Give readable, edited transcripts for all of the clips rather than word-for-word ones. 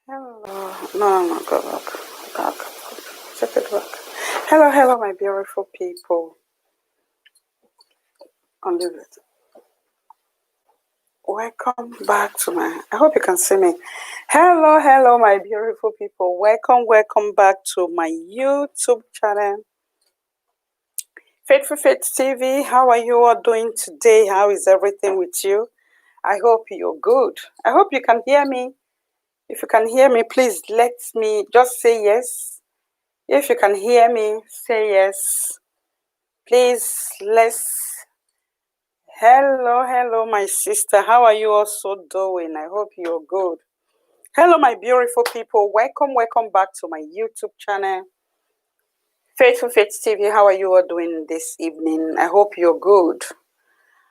Hello. No, go back. Back. Check it back. Hello, my beautiful people. Unleave it. Welcome back to my. I hope you can see me. Hello, my beautiful people. Welcome back to my YouTube channel, Faithful Faith TV. How are you all doing today? How is everything with you? I hope you're good. I hope you can hear me. If you can hear me, please let me just say yes. If you can hear me, say yes. Please, let's. Hello, my sister. How are you also doing? I hope you're good. Hello, my beautiful people. Welcome back to my YouTube channel, Faithful Faith TV. How are you all doing this evening? I hope you're good.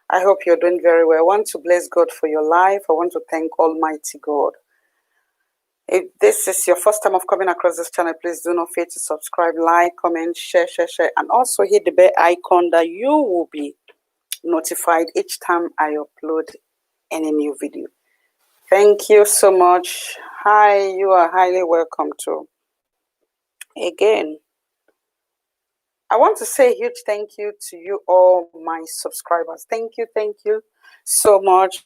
I hope you're doing very well. I want to bless God for your life. I want to thank Almighty God. If this is your first time of coming across this channel, please do not fail to subscribe, like, comment, share, and also hit the bell icon that you will be notified each time I upload any new video. Thank you so much. Hi, you are highly welcome to. Again, I want to say a huge thank you to you all, my subscribers. Thank you so much.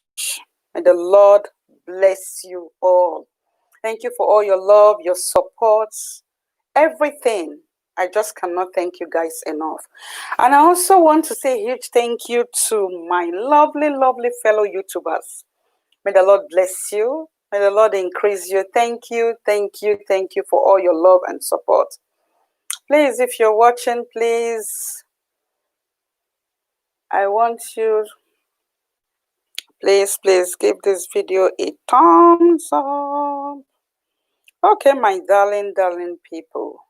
May the Lord bless you all. Thank you for all your love, your support, everything. I just cannot thank you guys enough. And I also want to say a huge thank you to my lovely fellow YouTubers. May the Lord bless you. May the Lord increase you. Thank you for all your love and support. Please, if you're watching, please, I want you, please give this video a thumbs up. Okay, my darling people.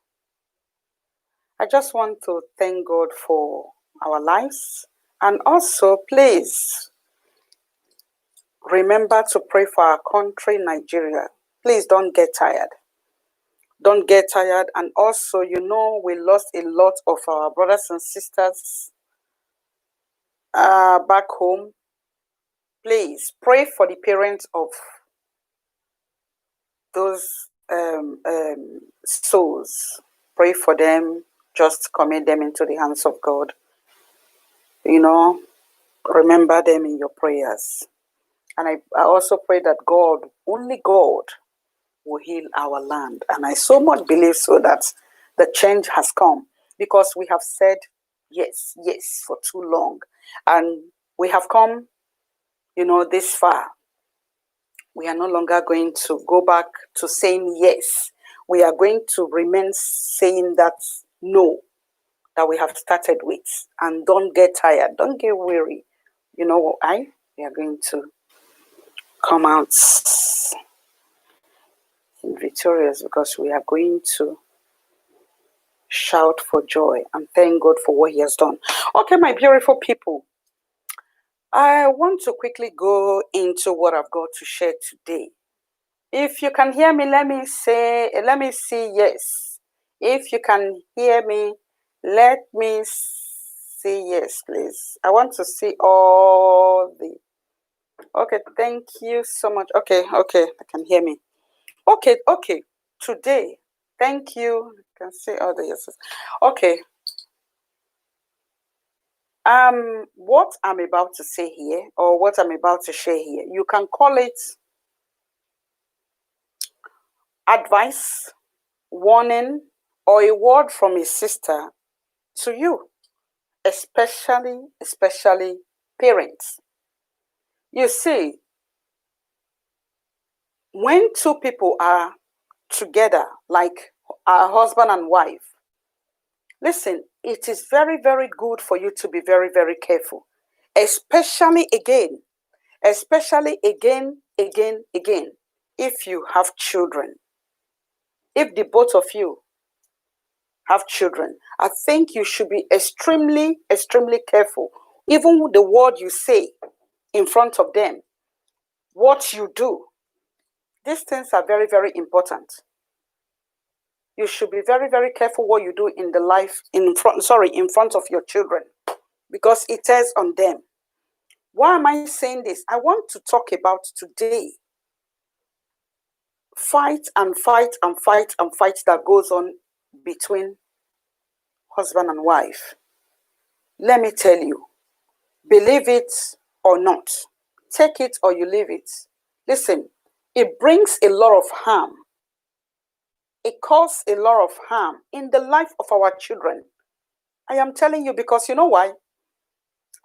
I just want to thank God for our lives. And also, please, remember to pray for our country, Nigeria. Please don't get tired. Don't get tired. And also, we lost a lot of our brothers and sisters back home. Please pray for the parents of those souls. Pray for them. Just commit them into the hands of God. Remember them in your prayers. And I also pray that only God, will heal our land. And I so much believe so that the change has come, because we have said yes for too long. And we have come, this far. We are no longer going to go back to saying yes. We are going to remain saying that no, that we have started with. And don't get tired. Don't get weary. We are going to come out victorious, because we are going to shout for joy and thank God for what He has done. Okay, my beautiful people, I want to quickly go into what I've got to share today. If you can hear me, let me see yes. If you can hear me, let me see yes, please. I want to see all the. Okay, thank you so much. Okay, I can hear me. Okay. Today, thank you. You can see all the yeses. Okay. What I'm about to say here, or what I'm about to share here, you can call it advice, warning, or a word from a sister to you, especially parents. You see, when two people are together, like a husband and wife, listen, it is very, very good for you to be very, very careful, especially again, if you have children. If the both of you have children, I think you should be extremely careful. Even with the word you say in front of them, what you do, these things are very, very important. You should be very, very careful what you do in front of your children, because it is on them. Why am I saying this? I want to talk about today fight and fight and fight and fight that goes on between husband and wife. Let me tell you, believe it or not, take it or you leave it. Listen, it brings a lot of harm. It causes a lot of harm in the life of our children. I am telling you because you know why?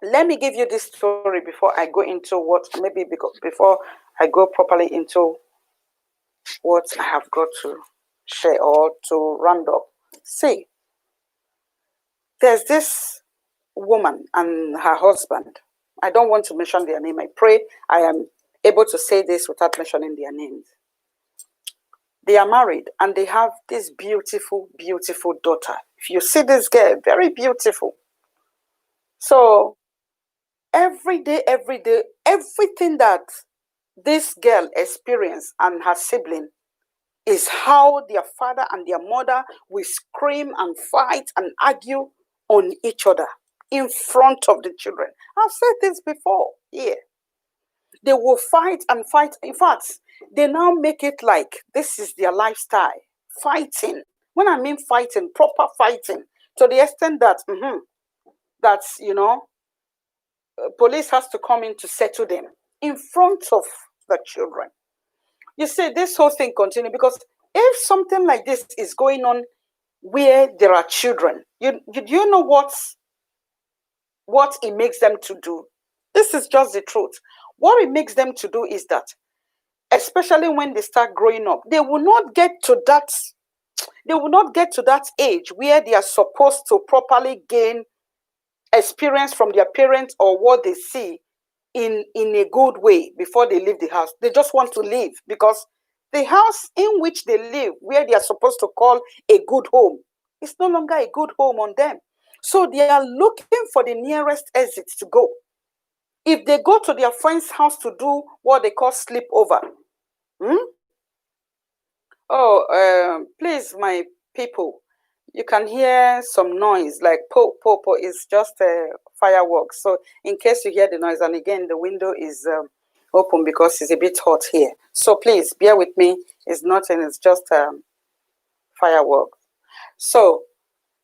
Let me give you this story before I go into what, maybe before I go properly into what I have got to share or to round up. See, there's this woman and her husband. I don't want to mention their name. I pray I am able to say this without mentioning their names. They are married and they have this beautiful, beautiful daughter. If you see this girl, very beautiful. So every day, everything that this girl experienced and her sibling is how their father and their mother will scream and fight and argue on each other in front of the children. I've said this before here. They will fight and fight. In fact, they now make it like this is their lifestyle. Fighting. When I mean fighting, proper fighting, to the extent that, that's, police has to come in to settle them in front of the children. You see, this whole thing continues because if something like this is going on where there are children, you know what it makes them to do? This is just the truth. What it makes them to do is that, especially when they start growing up, they will not get to that age where they are supposed to properly gain experience from their parents or what they see in a good way before they leave the house. They just want to leave because the house in which they live, where they are supposed to call a good home, is no longer a good home on them. So they are looking for the nearest exit to go. If they go to their friend's house to do what they call sleepover, please, my people, you can hear some noise like po. It's just fireworks. So in case you hear the noise, and again the window is open because it's a bit hot here. So please bear with me. It's nothing. It's just fireworks. So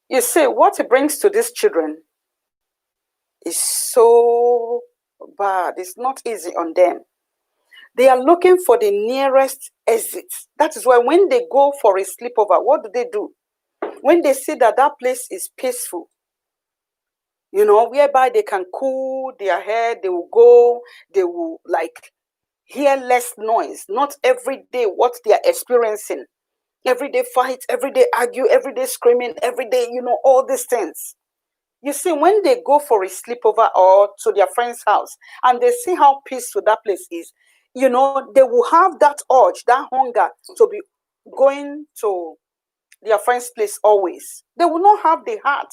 you see, what it brings to these children is so bad. It's not easy on them. They are looking for the nearest exit. That is why when they go for a sleepover, what do? When they see that place is peaceful, whereby they can cool their head, they will like hear less noise. Not every day what they are experiencing. Everyday fight, everyday argue, everyday screaming, everyday, all these things. You see, when they go for a sleepover or to their friend's house and they see how peaceful that place is, they will have that urge, that hunger to be going to their friend's place always. They will not have the heart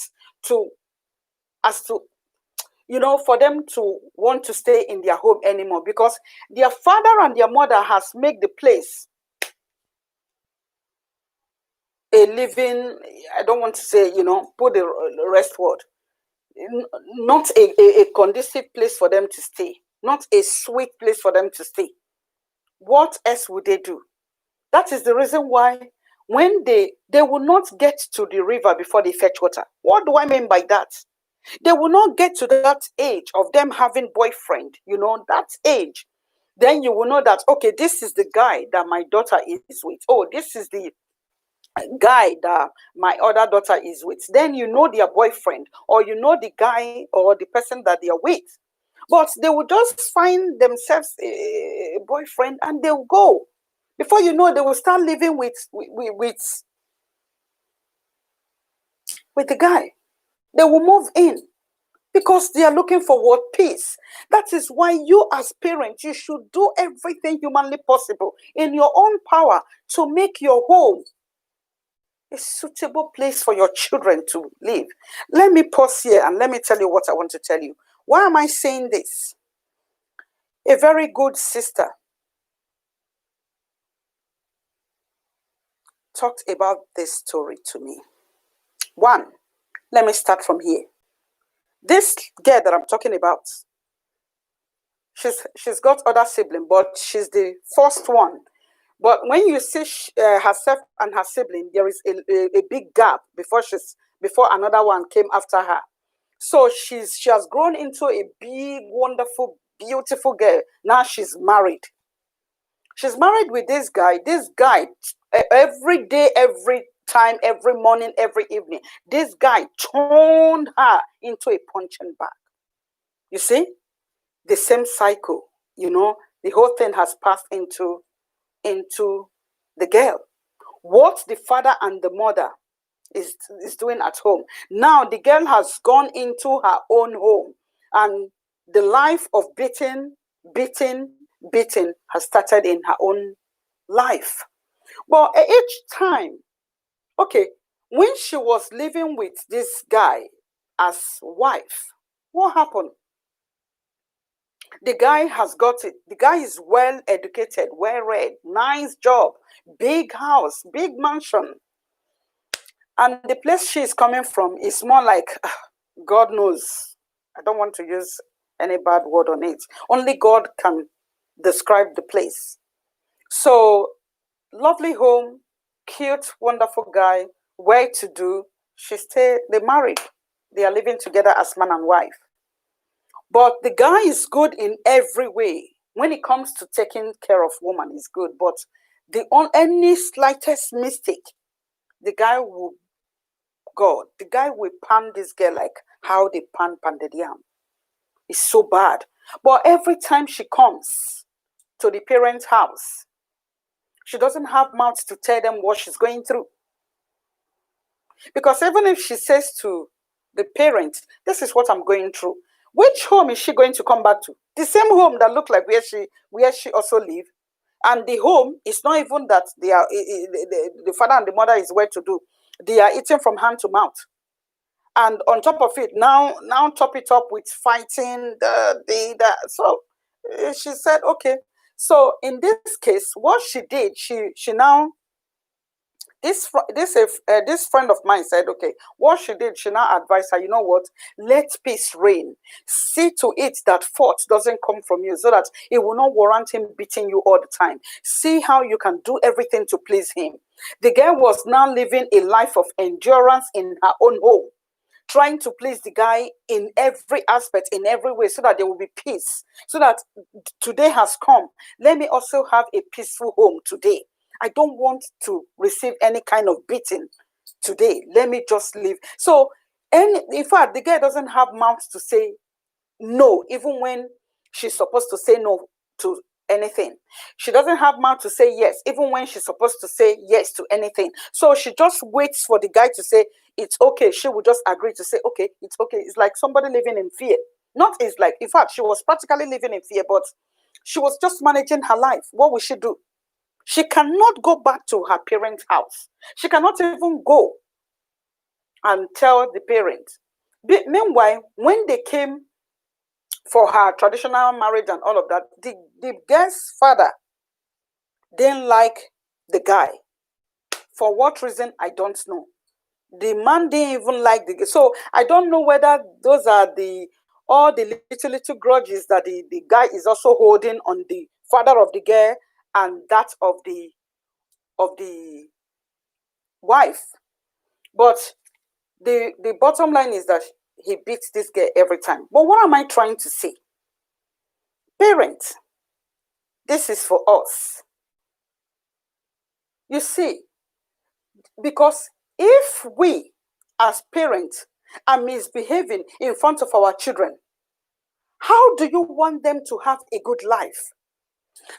for them to want to stay in their home anymore because their father and their mother has made the place a living, I don't want to say, put the rest word, not a conducive place for them to stay, not a sweet place for them to stay. What else would they do? That is the reason why when they will not get to the river before they fetch water. What do I mean by that? They will not get to that age of them having boyfriend, that age. Then you will know that, okay, this is the guy that my daughter is with. Oh, this is the guy that my other daughter is with. Then you know their boyfriend, or the guy or the person that they are with. But they will just find themselves a boyfriend and they'll go. Before you know, they will start living with the guy. They will move in because they are looking for what? Peace. That is why you as parents, you should do everything humanly possible in your own power to make your home a suitable place for your children to live. Let me pause here and let me tell you what I want to tell you. Why am I saying this? A very good sister talked about this story to me. One, let me start from here. This girl that I'm talking about, she's got other siblings, but she's the first one But when you see herself and her sibling, there is a big gap before another one came after her. So she has grown into a big, wonderful, beautiful girl. Now she's married. She's married with this guy. This guy, every day, every time, every morning, every evening, this guy turned her into a punching bag. You see, the same cycle. The whole thing has passed into the girl. What the father and the mother is doing at home. Now the girl has gone into her own home, and the life of beating has started in her own life. But each time, okay, when she was living with this guy as wife, what happened? The guy has got it. The guy is well educated, well read, nice job, big house, big mansion. And the place she is coming from is more like, God knows. I don't want to use any bad word on it. Only God can describe the place. So, lovely home, cute, wonderful guy, well to do. They married. They are living together as man and wife. But the guy is good in every way. When it comes to taking care of woman, he's good. But any slightest mistake, the guy will pan this girl like how they pan pounded yam. It's so bad. But every time she comes to the parents' house, she doesn't have mouth to tell them what she's going through. Because even if she says to the parents, this is what I'm going through, which home is she going to come back to? The same home that looked like where she also lived. And the home is not even that they are the father and the mother is well to do. They are eating from hand to mouth. And on top of it, now top it up with fighting So she said, okay. So in this case, what she did, she now this friend of mine said, okay, what she did, she now advised her, you know what, let peace reign. See to it that fault doesn't come from you, so that it will not warrant him beating you all the time. See how you can do everything to please him. The girl was now living a life of endurance in her own home, trying to please the guy in every aspect, in every way, so that there will be peace. So that today has come. Let me also have a peaceful home today. I don't want to receive any kind of beating today. Let me just live. So, in fact, the girl doesn't have mouth to say no, even when she's supposed to say no to anything. She doesn't have mouth to say yes, even when she's supposed to say yes to anything. So she just waits for the guy to say it's okay. She will just agree to say, okay, it's okay. It's like somebody living in fear. In fact, she was practically living in fear, but she was just managing her life. What will she do? She cannot go back to her parents' house. She cannot even go and tell the parents. Meanwhile, when they came for her traditional marriage and all of that, the girl's father didn't like the guy. For what reason, I don't know. The man didn't even like the girl. So I don't know whether those are all the little grudges that the guy is also holding on the father of the girl and that of the wife. But the bottom line is that he beats this girl every time. But what am I trying to say? Parents, this is for us. You see, because if we as parents are misbehaving in front of our children, how do you want them to have a good life?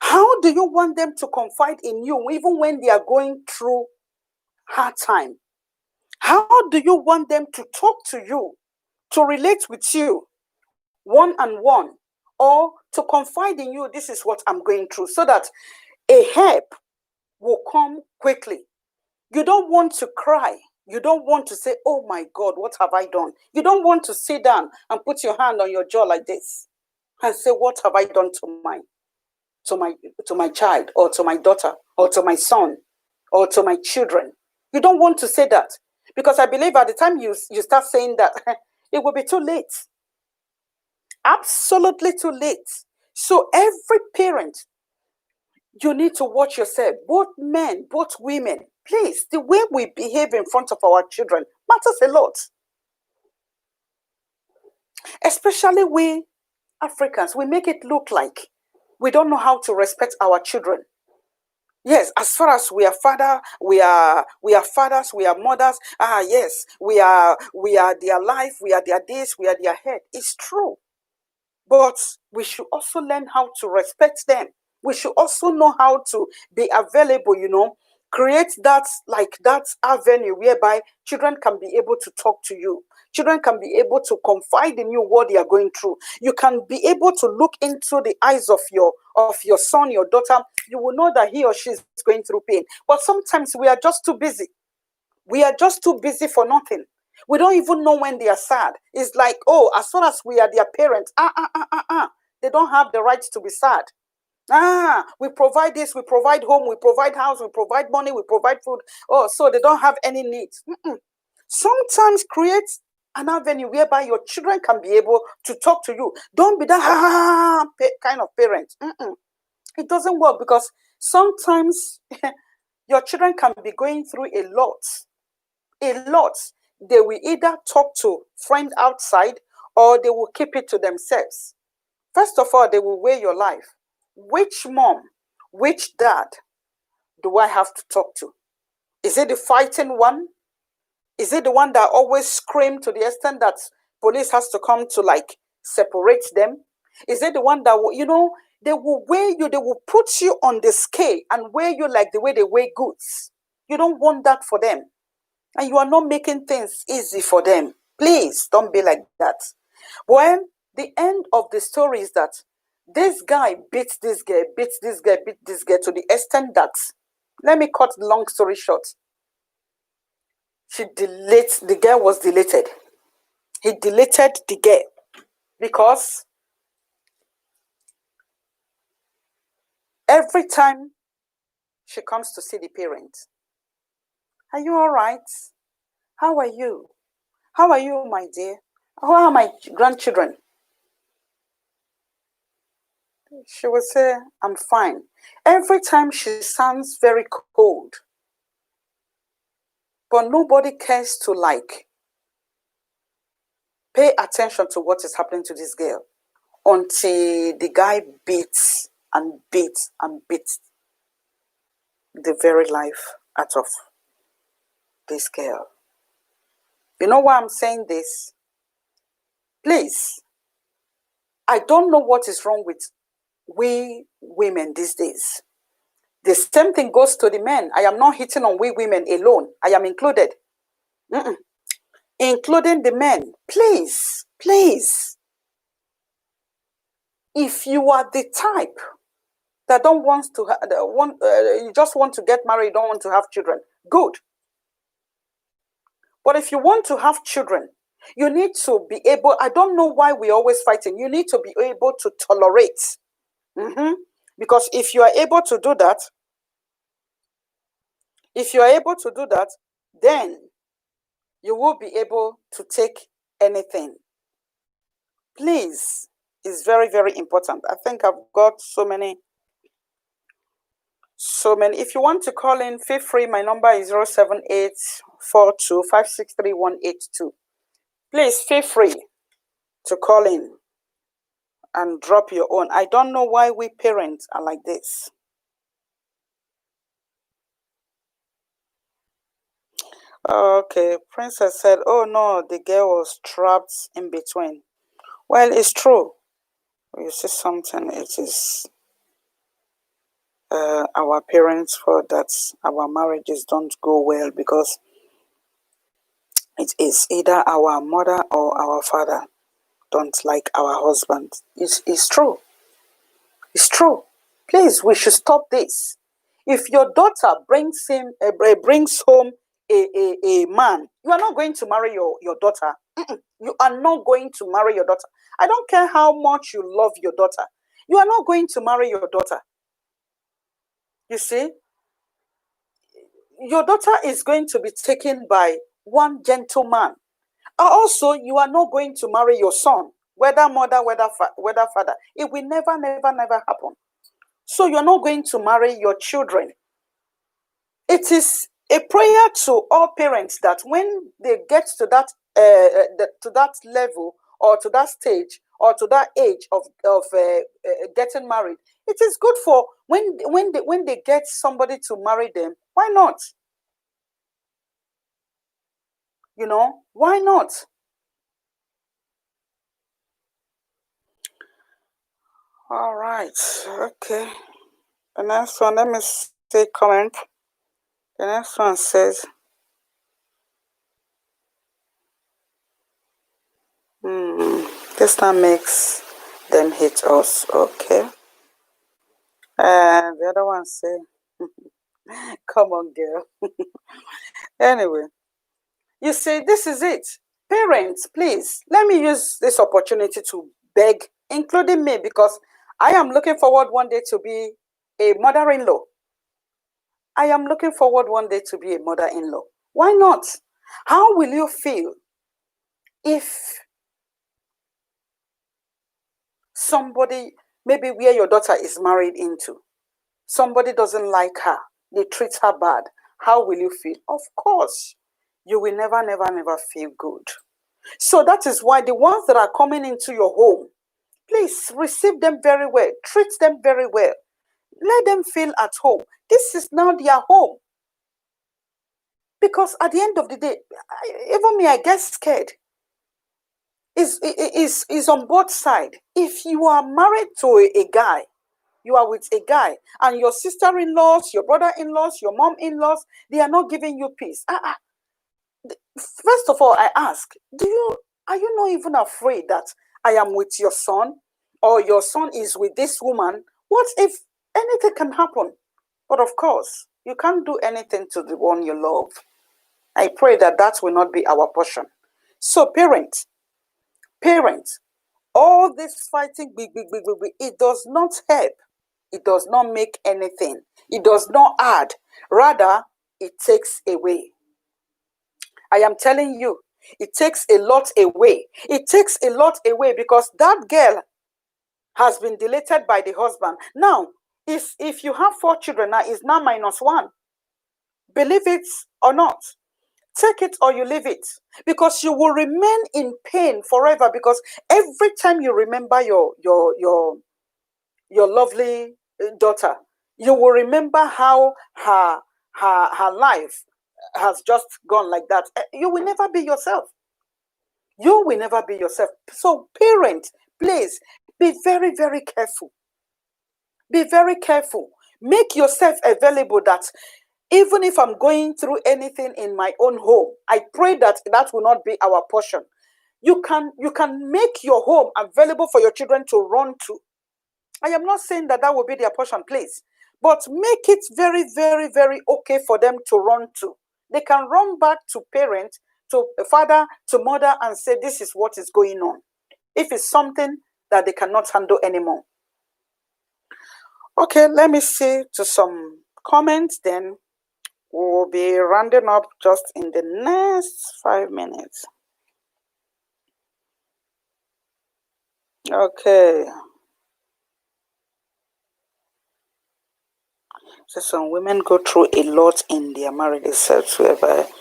How do you want them to confide in you even when they are going through hard time? How do you want them to talk to you, to relate with you one-on-one, or to confide in you, this is what I'm going through, so that a help will come quickly? You don't want to cry. You don't want to say, oh my God, what have I done? You don't want to sit down and put your hand on your jaw like this and say, what have I done to my child, or to my daughter, or to my son, or to my children? You don't want to say that, because I believe at the time you start saying that, it will be too late. Absolutely too late. So every parent, You need to watch yourself, both men, both women. Please, the way we behave in front of our children matters a lot. Especially we Africans, we make it look like we don't know how to respect our children. Yes, as far as we are fathers, we are mothers. Ah, yes, we are their life, we are their this, we are their head. It's true. But we should also learn how to respect them. We should also know how to be available, create that avenue whereby children can be able to talk to you. Children can be able to confide in you what they are going through. You can be able to look into the eyes of your son, your daughter. You will know that he or she is going through pain. But sometimes we are just too busy. We are just too busy for nothing. We don't even know when they are sad. It's like, oh, as soon as we are their parents, they don't have the right to be sad. We provide this, we provide home, we provide house, we provide money, we provide food. Oh, so they don't have any needs. Sometimes create an avenue whereby your children can be able to talk to you. Don't be that kind of parent. It doesn't work, because sometimes your children can be going through a lot. They will either talk to friends outside, or they will keep it to themselves. First of all, they will weigh your life. Which mom, which dad do I have to talk to? Is it the fighting one? Is it the one that always scream to the extent that police has to come to separate them? Is it the one that they will weigh you, they will put you on the scale and weigh you like the way they weigh goods? You don't want that for them. And you are not making things easy for them. Please don't be like that. Well, the end of the story is that this guy beats this girl, beats this girl, beats this girl to the extent that, let me cut the long story short, the girl was deleted. He deleted the girl because every time she comes to see the parent, are you all right? How are you? How are you, my dear? How are my grandchildren? She would say, I'm fine. Every time she sounds very cold. But nobody cares to pay attention to what is happening to this girl until the guy beats and beats and beats the very life out of this girl. You know why I'm saying this? Please, I don't know what is wrong with we women these days. The same thing goes to the men. I am not hitting on we women alone. I am included. Including the men. Please, please. If you are the type that don't want to you just want to get married, don't want to have children, good. But if you want to have children, you need to be able, I don't know why we're always fighting. You need to be able to tolerate. Because if you are able to do that, then you will be able to take anything. Please, it's very, very important. I think I've got so many. If you want to call in, feel free. My number is 07842563182. Please feel free to call in and drop your own. I don't know why we parents are like this. Okay, Princess said, oh no, the girl was trapped in between. Well, it's true. You see something, it is our parents' fault that our marriages don't go well, because it is either our mother or our father don't like our husband. It's true. It's true. Please, we should stop this. If your daughter brings home a man, you are not going to marry your daughter. You are not going to marry your daughter. I don't care how much you love your daughter. You are not going to marry your daughter. You see, your daughter is going to be taken by one gentleman. Also, you are not going to marry your son, whether mother, whether father. It will never, never, never happen. So you're not going to marry your children. It is a prayer to all parents that when they get to that level, or to that stage, or to that age of getting married, it is good for when they get somebody to marry them. Why not? Why not? All right. Okay. The next one, let me see comment. The next one says, this time makes them hate us. Okay. And the other one say, come on, girl. Anyway, you see, this is it. Parents, please, let me use this opportunity to beg, including me, because I am looking forward one day to be a mother-in-law. I am looking forward one day to be a mother-in-law. Why not? How will you feel if somebody, maybe where your daughter is married into, somebody doesn't like her, they treat her bad? How will you feel? Of course, you will never, never, never feel good. So that is why the ones that are coming into your home, please receive them very well, treat them very well, let them feel at home. This is now their home. Because at the end of the day, even me, I get scared. Is on both sides. If you are married to a guy, you are with a guy, and your sister-in-laws, your brother-in-laws, your mom-in-laws, they are not giving you peace. First of all, I ask, are you not even afraid that I am with your son, or your son is with this woman? What if anything can happen? But of course, you can't do anything to the one you love. I pray that that will not be our portion. So parents, all this fighting, it does not help. It does not make anything. It does not add. Rather, it takes away. I am telling you, it takes a lot away. It takes a lot away, because that girl has been deleted by the husband. Now, if you have 4 children, now is now -1. Believe it or not. Take it or you leave it, because you will remain in pain forever, because every time you remember your lovely daughter, you will remember how her life has just gone like that. You will never be yourself. You will never be yourself. So parents, please be very, very careful. Be very careful. Make yourself available, that even if I'm going through anything in my own home, I pray that that will not be our portion. You can make your home available for your children to run to. I am not saying that that will be their portion, please, but make it very, very, very okay for them to run to. They can run back to parents, to father, to mother, and say, this is what is going on, if it's something that they cannot handle anymore. Okay, let me see to some comments, then we'll be rounding up just in the next 5 minutes. Okay. So some women go through a lot in their marriages, whereby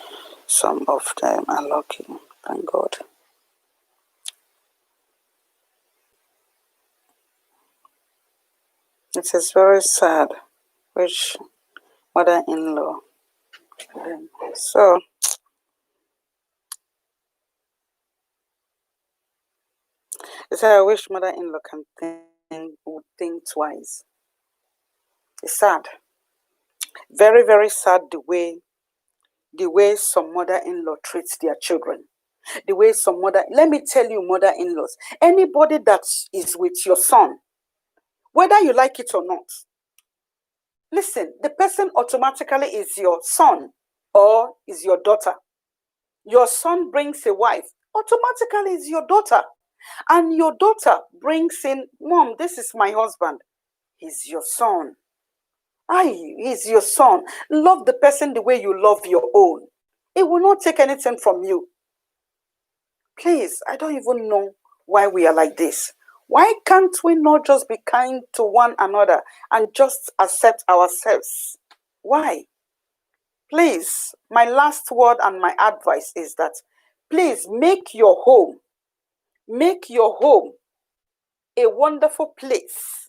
some of them are lucky. Thank God. It is very sad, which mother-in-law. So, it's I wish mother-in-law would think twice. It's sad. Very, very sad the way some mother-in-law treats their children. The way some let me tell you, mother-in-laws, anybody that is with your son, whether you like it or not, listen, the person automatically is your son or is your daughter. Your son brings a wife, automatically is your daughter. And your daughter brings in, Mom, this is my husband. He's your son. He's your son. Love the person the way you love your own. It will not take anything from you. Please, I don't even know why we are like this. Why can't we not just be kind to one another and just accept ourselves? Why? Please, my last word and my advice is that please make your home a wonderful place.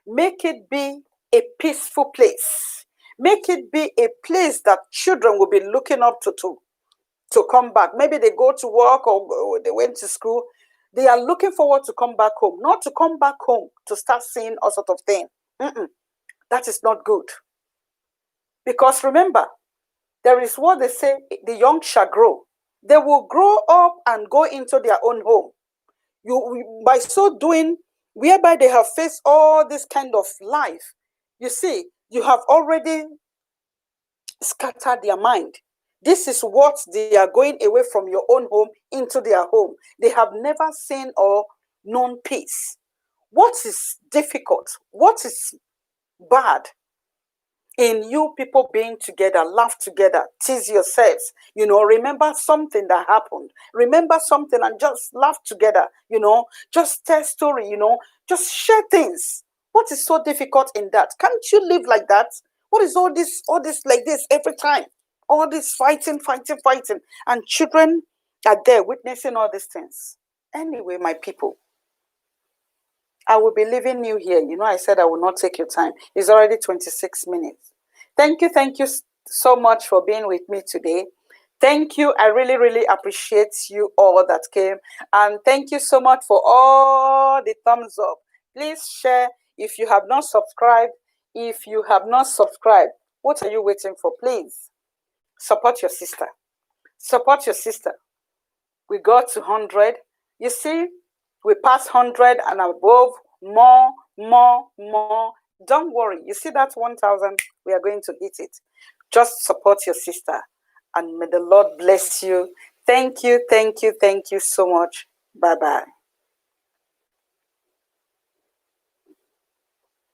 Make it be a peaceful place. Make it be a place that children will be looking up to come back. Maybe they go to work or they went to school. They are looking forward to come back home, not to come back home to start seeing all sort of things. That is not good. Because remember, there is what they say, the young shall grow. They will grow up and go into their own home. By so doing, whereby they have faced all this kind of life, you see, you have already scattered their mind. This is what they are going away from your own home into their home. They have never seen or known peace. What is difficult? What is bad in you people being together, laugh together, tease yourselves, remember something that happened, remember something and just laugh together, just tell story, just share things. What is so difficult in that? Can't you live like that? What is all this like this every time? All this fighting, and children are there witnessing all these things. Anyway, my people, I will be leaving you here. I said I will not take your time. It's already 26 minutes. Thank you so much for being with me today. Thank you. I really, really appreciate you all that came. And thank you so much for all the thumbs up. Please share if you have not subscribed. If you have not subscribed, what are you waiting for? Please support your sister. Support your sister. We got to 100. You see, we passed 100 and above. More. Don't worry. You see that 1,000? We are going to hit it. Just support your sister. And may the Lord bless you. Thank you so much. Bye-bye.